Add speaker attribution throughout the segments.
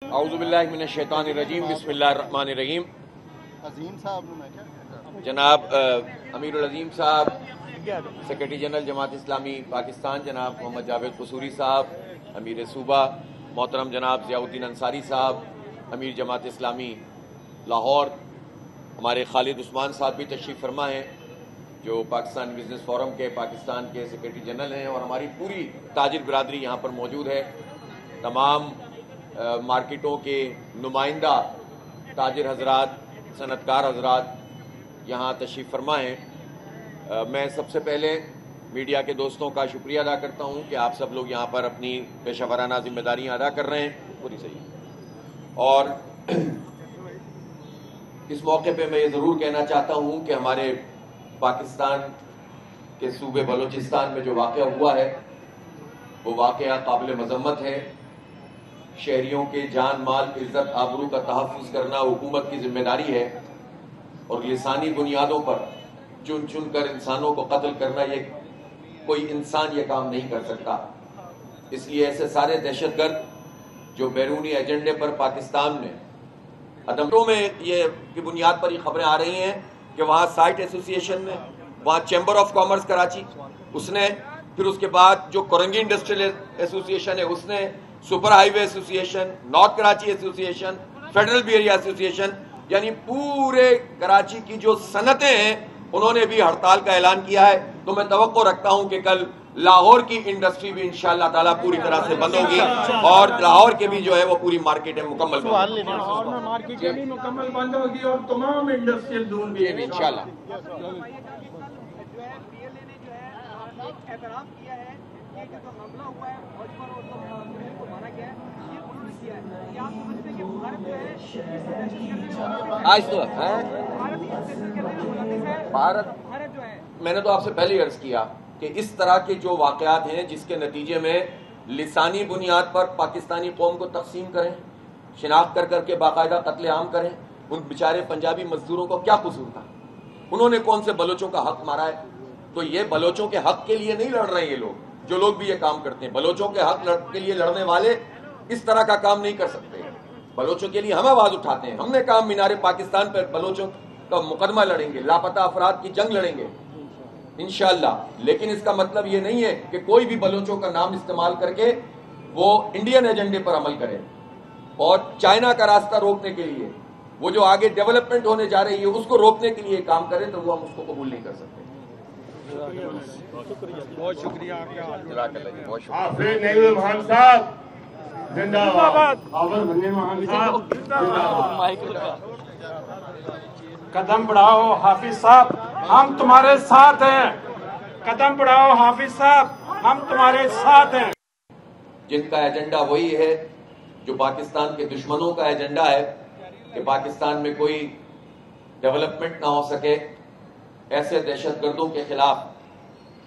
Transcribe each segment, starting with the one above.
Speaker 1: اعوذ باللہ من الشیطان الرجیم بسم اللہ الرحمن الرحیم. جناب امیر العظیم صاحب، سیکرٹری جنرل جماعت اسلامی پاکستان جناب محمد جاوید قصوری صاحب، امیر صوبہ محترم جناب ضیاء الدین انصاری صاحب، امیر جماعت اسلامی لاہور، ہمارے خالد عثمان صاحب بھی تشریف فرما ہیں جو پاکستان بزنس فورم کے پاکستان کے سیکرٹری جنرل ہیں، اور ہماری پوری تاجر برادری یہاں پر موجود ہے. تمام مارکیٹوں کے نمائندہ تاجر حضرات، صنعت کار حضرات یہاں تشریف فرما ہیں. میں سب سے پہلے میڈیا کے دوستوں کا شکریہ ادا کرتا ہوں کہ آپ سب لوگ یہاں پر اپنی پیشہ ورانہ ذمہ داریاں ادا کر رہے ہیں پوری صحیح. اور اس موقع پہ میں یہ ضرور کہنا چاہتا ہوں کہ ہمارے پاکستان کے صوبے بلوچستان میں جو واقعہ ہوا ہے وہ واقعہ قابل مذمت ہے. شہریوں کے جان مال عزت آبرو کا تحفظ کرنا حکومت کی ذمہ داری ہے، اور لسانی بنیادوں پر چن چن کر انسانوں کو قتل کرنا، یہ کوئی انسان یہ کام نہیں کر سکتا. اس لیے ایسے سارے دہشت گرد جو بیرونی ایجنڈے پر پاکستان میں عدموں میں یہ کی بنیاد پر یہ خبریں آ رہی ہیں کہ وہاں سائٹ ایسوسی ایشن نے، وہاں چیمبر آف کامرس کراچی اس نے، پھر اس کے بعد جو کورنگی انڈسٹریل ایسوسی ایشن ہے اس نے، سپر ہائی وے ایسوسی ایشن، نارتھ کراچی ایسوسی ایشن، فیڈرل بی ایریا ایسوسی ایشن، یعنی پورے کراچی کی جو صنعتیں ہیں انہوں نے بھی ہڑتال کا اعلان کیا ہے. تو میں توقع رکھتا ہوں کہ کل لاہور کی انڈسٹری بھی انشاءاللہ تعالیٰ پوری طرح سے بند ہوگی، اور لاہور کے بھی جو ہے وہ پوری مارکیٹ مکمل بند ہوگی.
Speaker 2: لاہور میں مارکیٹ بھی مکمل بند ہوگی اور تمام انڈسٹریل زون بھی
Speaker 1: انشاءاللہ. آج تو بھارت، میں نے تو آپ سے پہلے ہی عرض کیا کہ اس طرح کے جو واقعات ہیں جس کے نتیجے میں لسانی بنیاد پر پاکستانی قوم کو تقسیم کریں، شناخت کر کر کے باقاعدہ قتل عام کریں، ان بیچارے پنجابی مزدوروں کو کیا قصور تھا؟ انہوں نے کون سے بلوچوں کا حق مارا ہے؟ تو یہ بلوچوں کے حق کے لیے نہیں لڑ رہے ہیں. یہ لوگ جو لوگ بھی یہ کام کرتے ہیں، بلوچوں کے حق کے لیے لڑنے والے اس طرح کا کام نہیں کر سکتے. بلوچوں کے لیے ہم آواز اٹھاتے ہیں. ہم نے کہا مینار پاکستان پر بلوچوں کا مقدمہ لڑیں گے، لاپتہ افراد کی جنگ لڑیں گے انشاءاللہ. لیکن اس کا مطلب یہ نہیں ہے کہ کوئی بھی بلوچوں کا نام استعمال کر کے وہ انڈین ایجنڈے پر عمل کرے، اور چائنا کا راستہ روکنے کے لیے، وہ جو آگے ڈیولپمنٹ ہونے جا رہی ہے اس کو روکنے کے لیے کام کرے، تو وہ ہم اس کو قبول نہیں کر سکتے.
Speaker 2: بہت شکریہ آپ کا.
Speaker 1: بہت شکریہ.
Speaker 3: حافظ نیل مان صاحب زندہ باد. حافظ نیل مان صاحب
Speaker 2: قدم بڑھاؤ حافظ صاحب، ہم تمہارے ساتھ ہیں. قدم بڑھاؤ حافظ صاحب، ہم تمہارے ساتھ ہیں.
Speaker 1: جن کا ایجنڈا وہی ہے جو پاکستان کے دشمنوں کا ایجنڈا ہے کہ پاکستان میں کوئی ڈیولپمنٹ نہ ہو سکے، ایسے دہشت گردوں کے خلاف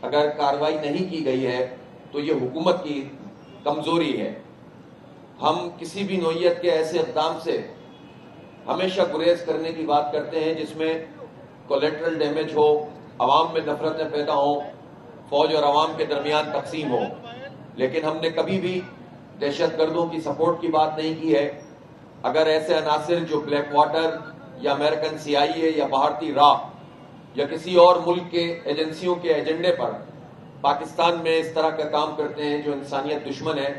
Speaker 1: اگر کارروائی نہیں کی گئی ہے تو یہ حکومت کی کمزوری ہے. ہم کسی بھی نوعیت کے ایسے اقدام سے ہمیشہ گریز کرنے کی بات کرتے ہیں جس میں کولیٹرل ڈیمیج ہو، عوام میں نفرتیں پیدا ہوں، فوج اور عوام کے درمیان تقسیم ہو. لیکن ہم نے کبھی بھی دہشت گردوں کی سپورٹ کی بات نہیں کی ہے. اگر ایسے عناصر جو بلیک واٹر یا امریکن CIA یا بھارتی را یا کسی اور ملک کے ایجنسیوں کے ایجنڈے پر پاکستان میں اس طرح کا کام کرتے ہیں جو انسانیت دشمن ہے،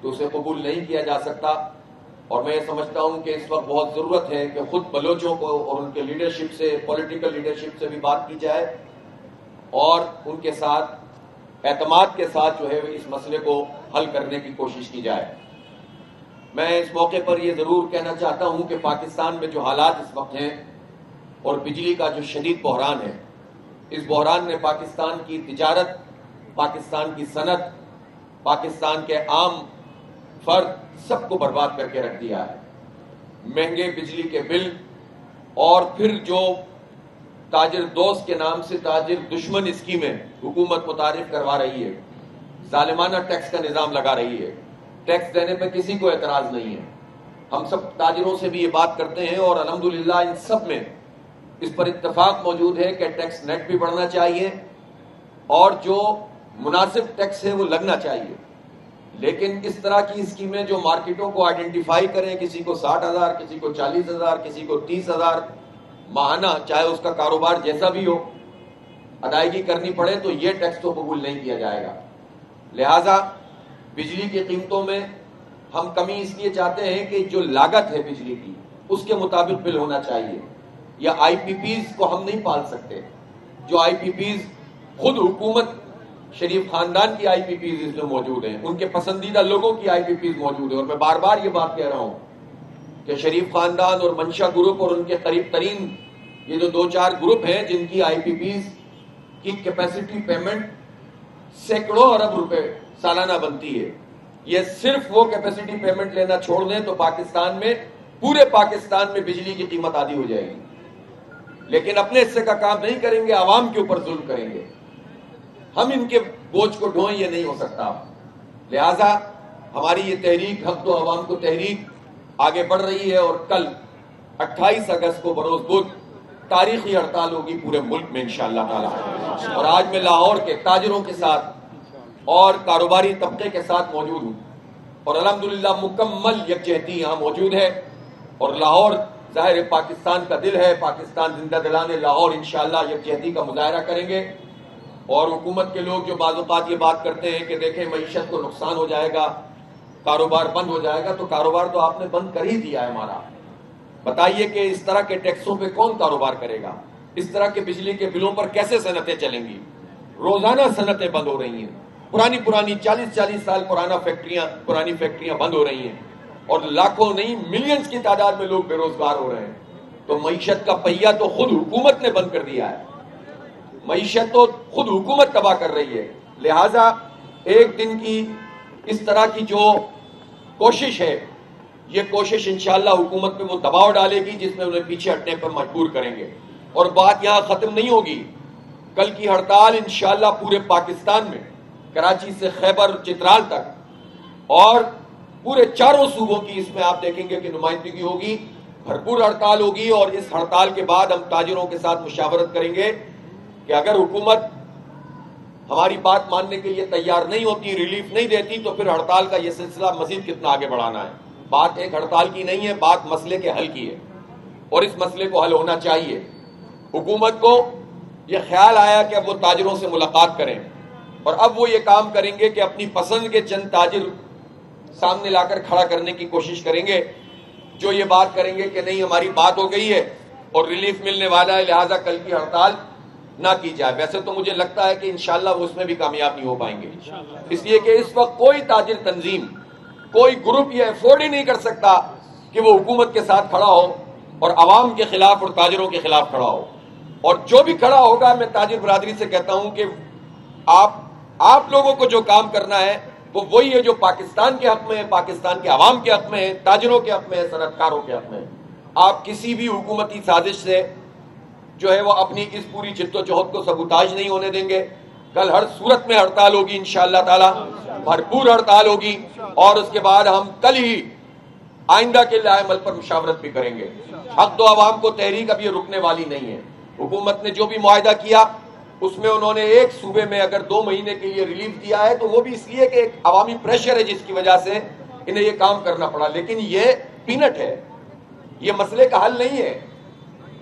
Speaker 1: تو اسے قبول نہیں کیا جا سکتا. اور میں یہ سمجھتا ہوں کہ اس وقت بہت ضرورت ہے کہ خود بلوچوں کو اور ان کے لیڈرشپ سے، پولیٹیکل لیڈرشپ سے بھی بات کی جائے، اور ان کے ساتھ اعتماد کے ساتھ جو ہے اس مسئلے کو حل کرنے کی کوشش کی جائے. میں اس موقع پر یہ ضرور کہنا چاہتا ہوں کہ پاکستان میں جو حالات اس وقت ہیں اور بجلی کا جو شدید بحران ہے، اس بحران نے پاکستان کی تجارت، پاکستان کی صنعت، پاکستان کے عام فرد سب کو برباد کر کے رکھ دیا ہے. مہنگے بجلی کے بل، اور پھر جو تاجر دوست کے نام سے تاجر دشمن اسکیمیں حکومت متعارف کروا رہی ہے، ظالمانہ ٹیکس کا نظام لگا رہی ہے. ٹیکس دینے پہ کسی کو اعتراض نہیں ہے. ہم سب تاجروں سے بھی یہ بات کرتے ہیں، اور الحمدللہ ان سب میں اس پر اتفاق موجود ہے کہ ٹیکس نیٹ بھی بڑھنا چاہیے، اور جو مناسب ٹیکس ہے وہ لگنا چاہیے. لیکن اس طرح کی اسکیمیں جو مارکیٹوں کو آئیڈینٹیفائی کریں، کسی کو 60,000، کسی کو 40,000، کسی کو 30,000 ماہانہ، چاہے اس کا کاروبار جیسا بھی ہو، ادائیگی کرنی پڑے، تو یہ ٹیکس تو قبول نہیں کیا جائے گا۔ لہٰذا بجلی کی قیمتوں میں ہم کمی اس لیے چاہتے ہیں کہ جو لاگت ہے بجلی کی اس کے مطابق بل ہونا چاہیے۔ یا آئی پی پیز کو ہم نہیں پال سکتے، جو آئی پی پیز خود حکومت شریف خاندان کی آئی پی پیز اس میں موجود ہیں، ان کے پسندیدہ لوگوں کی آئی پی پیز موجود ہے، اور میں بار بار یہ بات کہہ رہا ہوں کہ شریف خاندان اور منشا گروپ اور ان کے قریب ترین یہ جو 2-4 گروپ ہیں جن کی آئی پی پیز کی کیپیسٹی پیمنٹ سینکڑوں ارب روپے سالانہ بنتی ہے، یہ صرف وہ کیپیسٹی پیمنٹ لینا چھوڑ دیں تو پاکستان میں، پورے پاکستان میں بجلی کی قیمت آدھی ہو جائے گی۔ لیکن اپنے حصے کا کام نہیں کریں گے، عوام کے اوپر ظلم کریں گے، ہم ان کے بوجھ کو ڈھوئیں، یہ نہیں ہو سکتا۔ لہٰذا ہماری یہ تحریک حق و عوام کو تحریک آگے بڑھ رہی ہے، اور کل 28 اگست کو بروز بدھ تاریخی ہڑتال ہوگی پورے ملک میں انشاءاللہ تعالی۔ اور آج میں لاہور کے تاجروں کے ساتھ اور کاروباری طبقے کے ساتھ موجود ہوں، اور الحمدللہ مکمل یکجہتی یہاں موجود ہے، اور لاہور ظاہر پاکستان کا دل ہے، پاکستان زندہ دلانے لاہور انشاءاللہ یکجہتی کا مظاہرہ کریں گے۔ اور حکومت کے لوگ جو بعض اوقات یہ بات کرتے ہیں کہ دیکھیں معیشت کو نقصان ہو جائے گا، کاروبار بند ہو جائے گا، تو کاروبار تو آپ نے بند کر ہی دیا ہے ہمارا۔ بتائیے کہ اس طرح کے ٹیکسوں پہ کون کاروبار کرے گا؟ اس طرح کے بجلی کے بلوں پر کیسے صنعتیں چلیں گی؟ روزانہ صنعتیں بند ہو رہی ہیں، پرانی 40 سال پرانی فیکٹریاں بند ہو رہی ہیں، اور لاکھوں نہیں ملینز کی تعداد میں لوگ بے روزگار ہو رہے ہیں۔ تو معیشت کا پہیہ تو خود حکومت نے بند کر دیا ہے، معیشت تو خود حکومت تباہ کر رہی ہے۔ لہٰذا ایک دن کی اس طرح کی جو کوشش ہے، یہ کوشش انشاءاللہ حکومت پہ وہ دباؤ ڈالے گی جس میں انہیں پیچھے ہٹنے پر مجبور کریں گے۔ اور بات یہاں ختم نہیں ہوگی، کل کی ہڑتال انشاءاللہ پورے پاکستان میں، کراچی سے خیبر چترال تک، اور پورے 4 صوبوں کی اس میں آپ دیکھیں گے کہ نمائندگی ہوگی، بھرپور ہڑتال ہوگی۔ اور اس ہڑتال کے بعد ہم تاجروں کے ساتھ مشاورت کریں گے کہ اگر حکومت ہماری بات ماننے کے لیے تیار نہیں ہوتی، ریلیف نہیں دیتی، تو پھر ہڑتال کا یہ سلسلہ مزید کتنا آگے بڑھانا ہے۔ بات ایک ہڑتال کی نہیں ہے، بات مسئلے کے حل کی ہے، اور اس مسئلے کو حل ہونا چاہیے۔ حکومت کو یہ خیال آیا کہ اب وہ تاجروں سے ملاقات کریں، اور اب وہ یہ کام کریں گے کہ اپنی پسند کے چند تاجر سامنے لا کر کھڑا کرنے کی کوشش کریں گے، جو یہ بات کریں گے کہ نہیں ہماری بات ہو گئی ہے اور ریلیف ملنے والا ہے، لہٰذا کل کی ہڑتال نہ کی جائے۔ ویسے تو مجھے لگتا ہے کہ انشاءاللہ وہ اس میں بھی کامیاب نہیں ہو پائیں گے، اس لیے کہ اس وقت کوئی تاجر تنظیم، کوئی گروپ یہ افورڈ ہی نہیں کر سکتا کہ وہ حکومت کے ساتھ کھڑا ہو اور عوام کے خلاف اور تاجروں کے خلاف کھڑا ہو۔ اور جو بھی کھڑا ہوگا، میں تاجر برادری سے کہتا ہوں کہ آپ لوگوں کو جو کام کرنا ہے وہ وہی ہے جو پاکستان کے حق میں ہے، پاکستان کے عوام کے حق میں ہے، تاجروں کے حق میں ہے، صنعت کاروں کے حق میں ہے۔ آپ کسی بھی حکومتی سازش سے جو ہے وہ اپنی اس پوری جد و جہد کو سبوتاج نہیں ہونے دیں گے۔ کل ہر صورت میں ہڑتال ہوگی انشاءاللہ تعالی، بھرپور ہڑتال ہوگی، اور اس کے بعد ہم کل ہی آئندہ کے لائے عمل پر مشاورت بھی کریں گے۔ حق دو عوام کو تحریک اب یہ رکنے والی نہیں ہے۔ حکومت نے جو بھی معاہدہ کیا اس میں انہوں نے ایک صوبے میں اگر 2 مہینے کے لیے ریلیف دیا ہے تو وہ بھی اس لیے کہ ایک عوامی پریشر ہے جس کی وجہ سے انہیں یہ کام کرنا پڑا، لیکن یہ پینٹ ہے، یہ مسئلے کا حل نہیں ہے۔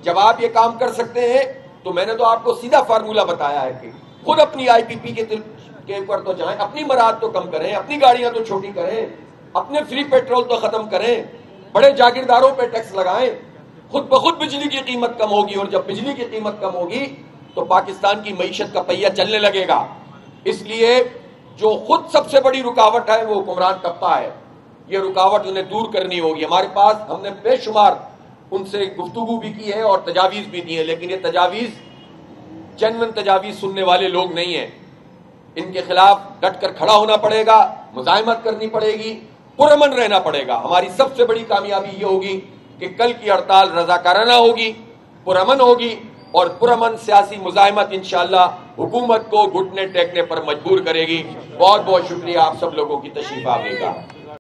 Speaker 1: جب آپ یہ کام کر سکتے ہیں تو میں نے تو آپ کو سیدھا فارمولہ بتایا ہے کہ خود اپنی آئی پی پی کے اوپر تو جائیں، اپنی مراحت تو کم کریں، اپنی گاڑیاں تو چھوٹی کریں، اپنے فری پیٹرول تو ختم کریں، بڑے جاگیرداروں پہ ٹیکس لگائیں، خود بخود بجلی کی قیمت کم ہوگی، اور جب بجلی کی قیمت کم ہوگی تو پاکستان کی معیشت کا پہیہ چلنے لگے گا۔ اس لیے جو خود سب سے بڑی رکاوٹ ہے وہ حکمران طبقہ ہے، یہ رکاوٹ انہیں دور کرنی ہوگی۔ ہمارے پاس ہم نے بے شمار ان سے گفتگو بھی کی ہے اور تجاویز بھی دی ہے، لیکن یہ تجاویز جنمن تجاویز سننے والے لوگ نہیں ہیں۔ ان کے خلاف ڈٹ کر کھڑا ہونا پڑے گا، مزاحمت کرنی پڑے گی، پرامن رہنا پڑے گا۔ ہماری سب سے بڑی کامیابی یہ ہوگی کہ کل کی ہڑتال رضاکارانہ ہوگی، پرامن ہوگی، اور پرامن سیاسی مزاحمت انشاءاللہ حکومت کو گھٹنے ٹیکنے پر مجبور کرے گی۔ بہت بہت شکریہ آپ سب لوگوں کی تشریف آنے کا۔